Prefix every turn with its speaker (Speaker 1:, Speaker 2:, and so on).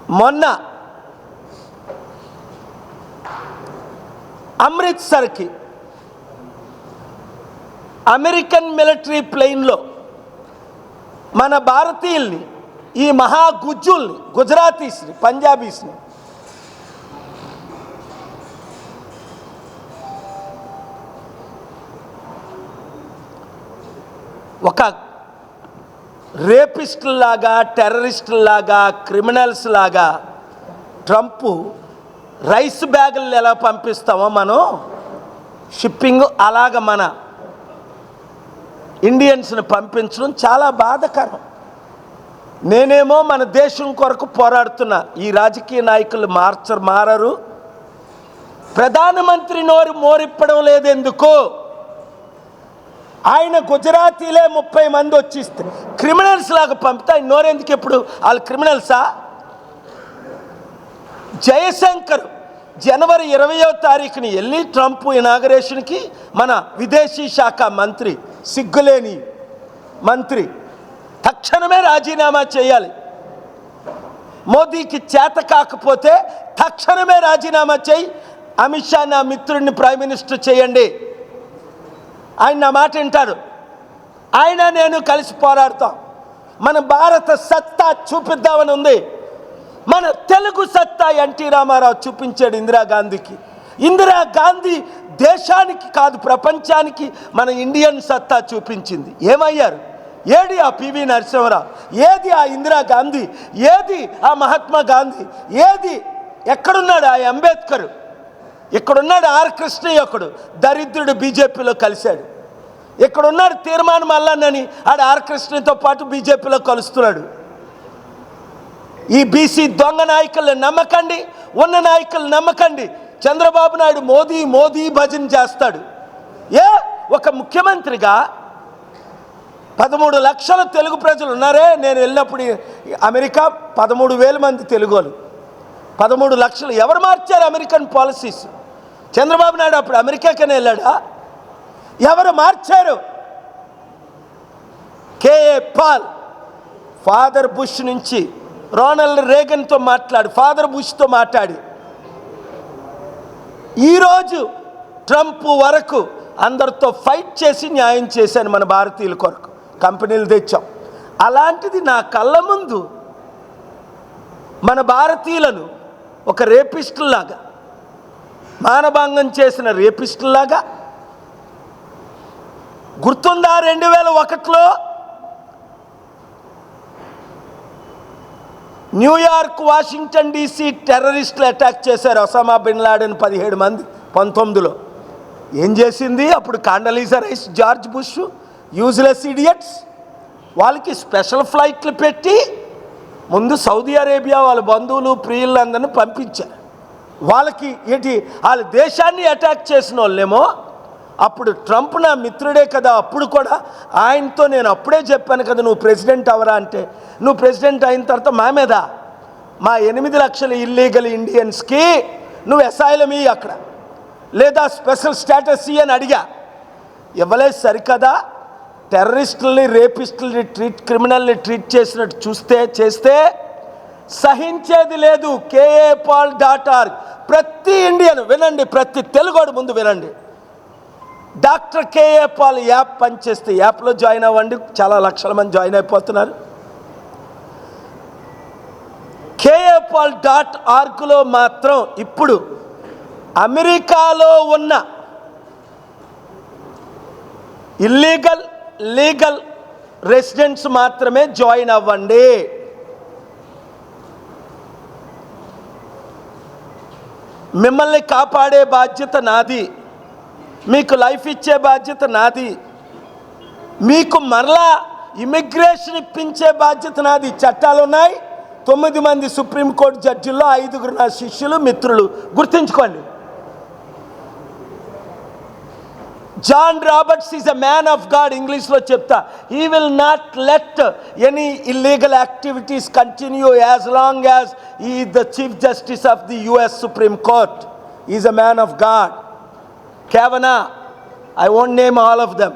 Speaker 1: మొన్న అమృత్సర్కి American military ప్లేన్లో మన భారతీయుల్ని, ఈ మహాగుజ్జుల్ని, గుజరాతీస్ని, పంజాబీస్ని ఒక రేపిస్టుల్లాగా, టెర్రరిస్టుల్లాగా, క్రిమినల్స్ లాగా ట్రంప్ రైస్ బ్యాగులు ఎలా పంపిస్తామో మనం షిప్పింగ్ అలాగ మన ఇండియన్స్ని పంపించడం చాలా బాధాకరం. నేనేమో మన దేశం కొరకు పోరాడుతున్నా, ఈ రాజకీయ నాయకులు మారరు. ప్రధానమంత్రి నోరు మోరిప్పడం లేదు ఎందుకు? ఆయన గుజరాతీలే 30 మంది వచ్చిస్తే క్రిమినల్స్ లాగా పంపితే ఆయన నోరెందుకు? ఎప్పుడు వాళ్ళు క్రిమినల్సా? జయశంకర్ జనవరి 20వ తారీఖుని వెళ్ళి ట్రంప్ ఇనాగరేషన్కి మన విదేశీ శాఖ మంత్రి, సిగ్గులేని మంత్రి, తక్షణమే రాజీనామా చేయాలి. మోదీకి చేత కాకపోతే తక్షణమే రాజీనామా చేయి, అమిత్ షా నా మిత్రుడిని ప్రైమ్ మినిస్టర్ చేయండి. ఆయన నా మాట వింటారు. ఆయన నేను కలిసి పోరాడతాం. మన భారత సత్తా చూపిద్దామని ఉంది. మన తెలుగు సత్తా ఎన్టీ రామారావు చూపించాడు ఇందిరాగాంధీకి. ఇందిరాగాంధీ దేశానికి కాదు ప్రపంచానికి మన ఇండియన్ సత్తా చూపించింది. ఏమయ్యారు? ఏది ఆ పివి నరసింహరావు? ఏది ఆ ఇందిరాగాంధీ? ఏది ఆ మహాత్మా గాంధీ? ఏది? ఎక్కడున్నాడు ఆ అంబేద్కర్? ఇక్కడున్నాడు ఆర్ కృష్ణయ్యకుడు, దరిద్రుడు బీజేపీలో కలిశాడు. ఇక్కడున్నాడు తీర్మానం మల్లన్నని, ఆడు ఆర్ కృష్ణతో పాటు బీజేపీలో కలుస్తున్నాడు. ఈ బీసీ దొంగ నాయకులను నమ్మకండి, ఉన్న నాయకులు నమ్మకండి. చంద్రబాబు నాయుడు మోదీ మోదీ భజన చేస్తాడు. ఒక ముఖ్యమంత్రిగా 13 లక్షల తెలుగు ప్రజలు ఉన్నారే. నేను వెళ్ళినప్పుడు అమెరికా 13,000 మంది తెలుగోలు, 13 లక్షలు. ఎవరు మార్చారు అమెరికన్ పాలసీస్? చంద్రబాబు నాయుడు అప్పుడు అమెరికాకనే వెళ్ళాడా? ఎవరు మార్చారు? కేఏ పాల్ ఫాదర్ బుష్ నుంచి రోనాల్డ్ రేగన్తో మాట్లాడి, ఫాదర్ బుష్తో మాట్లాడి ఈరోజు ట్రంప్ వరకు అందరితో ఫైట్ చేసి న్యాయం చేశాను మన భారతీయుల కొరకు. కంపెనీలు తెచ్చాం. అలాంటిది నా కళ్ళ ముందు మన భారతీయులను ఒక రేపిస్టుల్లాగా, మానభంగం చేసిన రేపిస్టుల్లాగా గుర్తుందా? 2001లో న్యూయార్క్, వాషింగ్టన్ డీసీ టెర్రరిస్టులు అటాక్ చేశారు. ఒసామా బిన్ లాడెన్ 17 మంది 19లో. ఏం చేసింది అప్పుడు Condoleezza Rice, George Bush? Useless idiots. వాళ్ళకి స్పెషల్ ఫ్లైట్లు పెట్టి ముందు సౌదీ అరేబియా వాళ్ళ బంధువులు ప్రియులందరినీ పంపించారు. వాళ్ళకి ఏంటి, వాళ్ళ దేశాన్ని అటాక్ చేసిన వాళ్ళేమో. అప్పుడు ట్రంప్ నా మిత్రుడే కదా, అప్పుడు కూడా ఆయనతో నేను అప్పుడే చెప్పాను కదా, నువ్వు ప్రెసిడెంట్ అవరా అంటే, నువ్వు ప్రెసిడెంట్ అయిన తర్వాత మా మీద, మా 8 లక్షల ఇల్లీగల్ ఇండియన్స్కి నువ్వు అసైలం ఇయ్యి అక్కడ, లేదా స్పెషల్ స్టేటస్ ఇయ్యి అని అడిగా. ఇవ్వలేదు. సరికదా? టెర్రరిస్టుల్ని, రేపిస్టుల్ని క్రిమినల్ని ట్రీట్ చేసినట్టు చేస్తే సహించేది లేదు. KAPAL.org. ప్రతి ఇండియన్ వినండి, ప్రతి తెలుగోడు ముందు వినండి. డాక్టర్ కేఏ పాల్ యాప్ పనిచేస్తే యాప్లో జాయిన్ అవ్వండి. చాలా లక్షల మంది జాయిన్ అయిపోతున్నారు. KAPAL.orgలో మాత్రం ఇప్పుడు అమెరికాలో ఉన్న ఇల్లీగల్, లీగల్ రెసిడెంట్స్ మాత్రమే జాయిన్ అవ్వండి. మిమ్మల్ని కాపాడే బాధ్యత నాది, మీకు లైఫ్ ఇచ్చే బాధ్యత నాది, మీకు మరలా ఇమిగ్రేషన్ ఇప్పించే బాధ్యత నాది. చట్టాలు ఉన్నాయి. 9 మంది సుప్రీంకోర్టు జడ్జిల్లో 5 నా శిష్యులు, మిత్రులు. గుర్తుంచుకోండి. John Roberts is a man of God. ఇంగ్లీష్లో చెప్తా. He will not let any illegal activities continue as long as he is the chief justice of the US Supreme Court. He is a man of God. Kavanaugh, I won't name all of them.